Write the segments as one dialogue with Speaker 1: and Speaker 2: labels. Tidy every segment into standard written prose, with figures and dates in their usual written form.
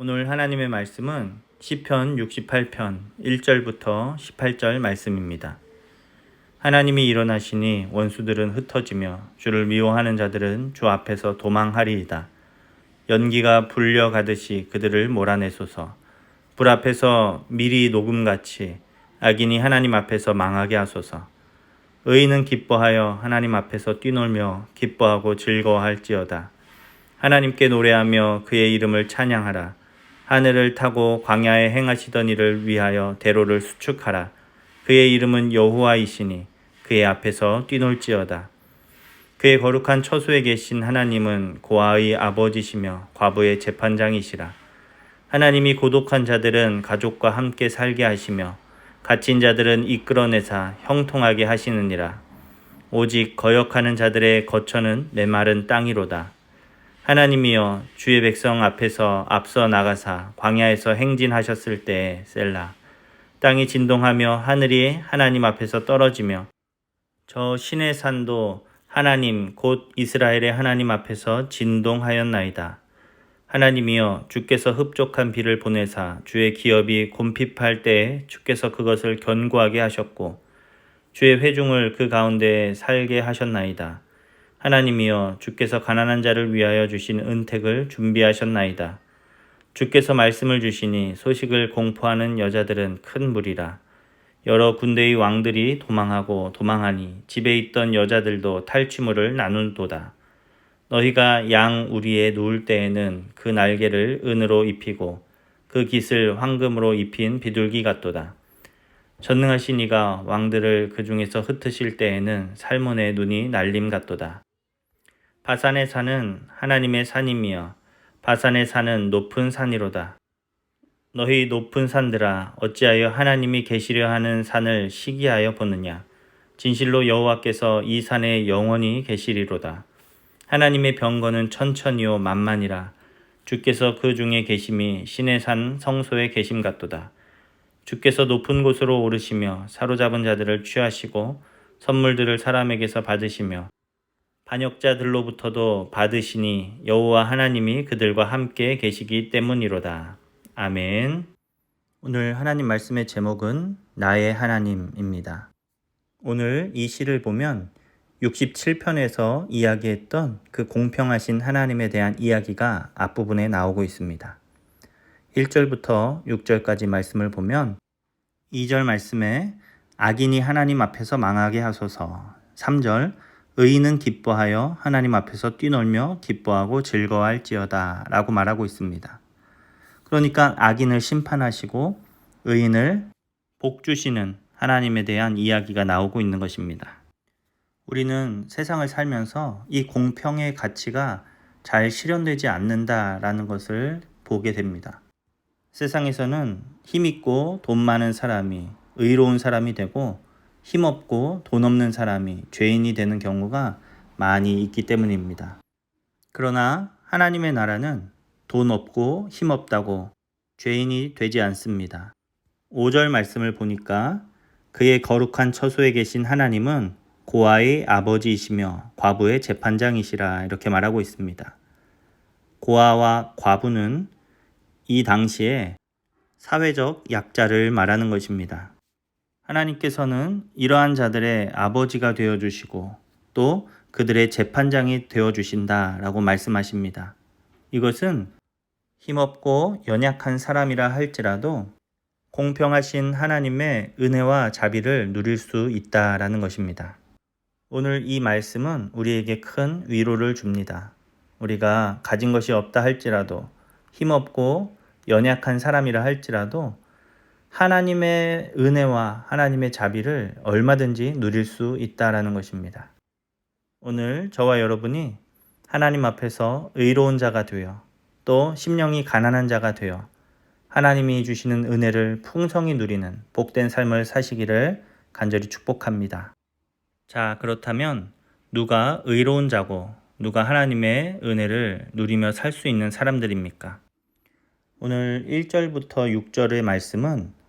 Speaker 1: 오늘 하나님의 말씀은 시편 68편 1절부터 18절 말씀입니다. 하나님이 일어나시니 원수들은 흩어지며 주를 미워하는 자들은 주 앞에서 도망하리이다. 연기가 불려가듯이 그들을 몰아내소서. 불 앞에서 밀이 녹음같이 악인이 하나님 앞에서 망하게 하소서. 의인은 기뻐하여 하나님 앞에서 뛰놀며 기뻐하고 즐거워할지어다. 하나님께 노래하며 그의 이름을 찬양하라. 하늘을 타고 광야에 행하시던 일을 위하여 대로를 수축하라. 그의 이름은 여호와이시니 그의 앞에서 뛰놀지어다. 그의 거룩한 처소에 계신 하나님은 고아의 아버지시며 과부의 재판장이시라. 하나님이 고독한 자들은 가족과 함께 살게 하시며 갇힌 자들은 이끌어내사 형통하게 하시느니라. 오직 거역하는 자들의 거처는 메마른 땅이로다. 하나님이여 주의 백성 앞에서 앞서 나가사 광야에서 행진하셨을 때에 셀라. 땅이 진동하며 하늘이 하나님 앞에서 떨어지며 저 신의 산도 하나님 곧 이스라엘의 하나님 앞에서 진동하였나이다. 하나님이여 주께서 흡족한 비를 보내사 주의 기업이 곰핍할 때에 주께서 그것을 견고하게 하셨고 주의 회중을 그 가운데에 살게 하셨나이다. 하나님이여 주께서 가난한 자를 위하여 주신 은택을 준비하셨나이다. 주께서 말씀을 주시니 소식을 공포하는 여자들은 큰 무리라. 여러 군대의 왕들이 도망하고 도망하니 집에 있던 여자들도 탈취물을 나누도다. 너희가 양 우리에 누울 때에는 그 날개를 은으로 입히고 그 깃을 황금으로 입힌 비둘기 같도다. 전능하신 이가 왕들을 그 중에서 흩으실 때에는 살몬의 눈이 날림 같도다. 바산의 산은 하나님의 산이며 바산의 산은 높은 산이로다. 너희 높은 산들아 어찌하여 하나님이 계시려 하는 산을 시기하여 보느냐. 진실로 여호와께서 이 산에 영원히 계시리로다. 하나님의 병거는 천천히요 만만이라. 주께서 그 중에 계심이 신의 산 성소에 계심 같도다. 주께서 높은 곳으로 오르시며 사로잡은 자들을 취하시고 선물들을 사람에게서 받으시며 반역자들로부터도 받으시니 여호와 하나님이 그들과 함께 계시기 때문이로다. 아멘. 오늘 하나님 말씀의 제목은 나의 하나님입니다. 오늘 이 시를 보면 67편에서 이야기했던 그 공평하신 하나님에 대한 이야기가 앞부분에 나오고 있습니다. 1절부터 6절까지 말씀을 보면 2절 말씀에 악인이 하나님 앞에서 망하게 하소서. 3절 의인은 기뻐하여 하나님 앞에서 뛰놀며 기뻐하고 즐거워할지어다 라고 말하고 있습니다. 그러니까 악인을 심판하시고 의인을 복 주시는 하나님에 대한 이야기가 나오고 있는 것입니다. 우리는 세상을 살면서 이 공평의 가치가 잘 실현되지 않는다라는 것을 보게 됩니다. 세상에서는 힘있고 돈 많은 사람이 의로운 사람이 되고 힘없고 돈 없는 사람이 죄인이 되는 경우가 많이 있기 때문입니다. 그러나 하나님의 나라는 돈 없고 힘 없다고 죄인이 되지 않습니다. 5절 말씀을 보니까 그의 거룩한 처소에 계신 하나님은 고아의 아버지이시며 과부의 재판장이시라 이렇게 말하고 있습니다. 고아와 과부는 이 당시에 사회적 약자를 말하는 것입니다. 하나님께서는 이러한 자들의 아버지가 되어주시고 또 그들의 재판장이 되어주신다라고 말씀하십니다. 이것은 힘없고 연약한 사람이라 할지라도 공평하신 하나님의 은혜와 자비를 누릴 수 있다라는 것입니다. 오늘 이 말씀은 우리에게 큰 위로를 줍니다. 우리가 가진 것이 없다 할지라도 힘없고 연약한 사람이라 할지라도 하나님의 은혜와 하나님의 자비를 얼마든지 누릴 수 있다라는 것입니다. 오늘 저와 여러분이 하나님 앞에서 의로운 자가 되어 또 심령이 가난한 자가 되어 하나님이 주시는 은혜를 풍성히 누리는 복된 삶을 사시기를 간절히 축복합니다. 자, 그렇다면 누가 의로운 자고 누가 하나님의 은혜를 누리며 살 수 있는 사람들입니까? 오늘 1절부터 6절의 말씀은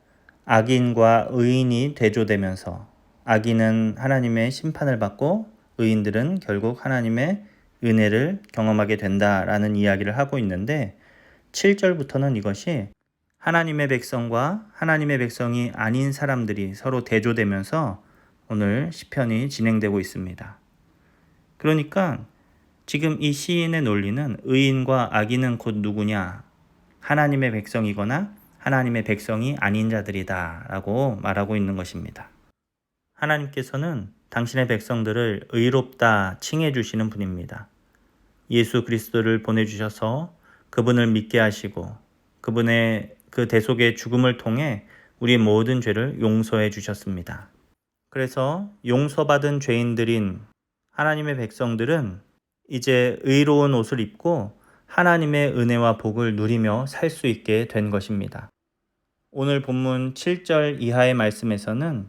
Speaker 1: 악인과 의인이 대조되면서 악인은 하나님의 심판을 받고 의인들은 결국 하나님의 은혜를 경험하게 된다라는 이야기를 하고 있는데 7절부터는 이것이 하나님의 백성과 하나님의 백성이 아닌 사람들이 서로 대조되면서 오늘 시편이 진행되고 있습니다. 그러니까 지금 이 시인의 논리는 의인과 악인은 곧 누구냐? 하나님의 백성이거나 하나님의 백성이 아닌 자들이다 라고 말하고 있는 것입니다. 하나님께서는 당신의 백성들을 의롭다 칭해 주시는 분입니다. 예수 그리스도를 보내주셔서 그분을 믿게 하시고 그분의 그 대속의 죽음을 통해 우리의 모든 죄를 용서해 주셨습니다. 그래서 용서받은 죄인들인 하나님의 백성들은 이제 의로운 옷을 입고 하나님의 은혜와 복을 누리며 살 수 있게 된 것입니다. 오늘 본문 7절 이하의 말씀에서는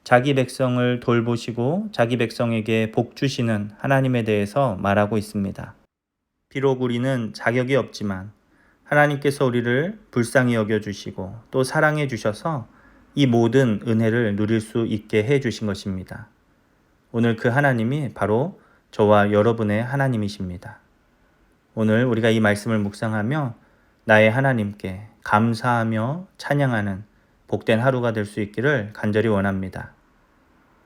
Speaker 1: 자기 백성을 돌보시고 자기 백성에게 복 주시는 하나님에 대해서 말하고 있습니다. 비록 우리는 자격이 없지만 하나님께서 우리를 불쌍히 여겨주시고 또 사랑해 주셔서 이 모든 은혜를 누릴 수 있게 해 주신 것입니다. 오늘 그 하나님이 바로 저와 여러분의 하나님이십니다. 오늘 우리가 이 말씀을 묵상하며 나의 하나님께 감사하며 찬양하는 복된 하루가 될 수 있기를 간절히 원합니다.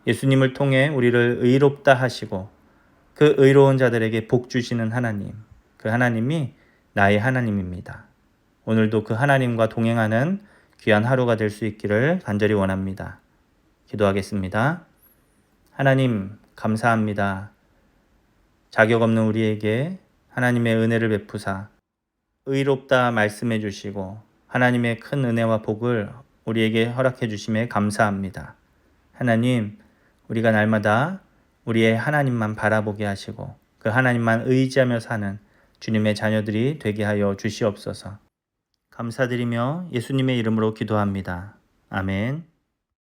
Speaker 1: 예수님을 통해 우리를 의롭다 하시고 그 의로운 자들에게 복 주시는 하나님, 그 하나님이 나의 하나님입니다. 오늘도 그 하나님과 동행하는 귀한 하루가 될 수 있기를 간절히 원합니다. 기도하겠습니다. 하나님, 감사합니다. 자격 없는 우리에게 하나님의 은혜를 베푸사 의롭다 말씀해 주시고 하나님의 큰 은혜와 복을 우리에게 허락해 주심에 감사합니다. 하나님, 우리가 날마다 우리의 하나님만 바라보게 하시고 그 하나님만 의지하며 사는 주님의 자녀들이 되게 하여 주시옵소서. 감사드리며 예수님의 이름으로 기도합니다. 아멘.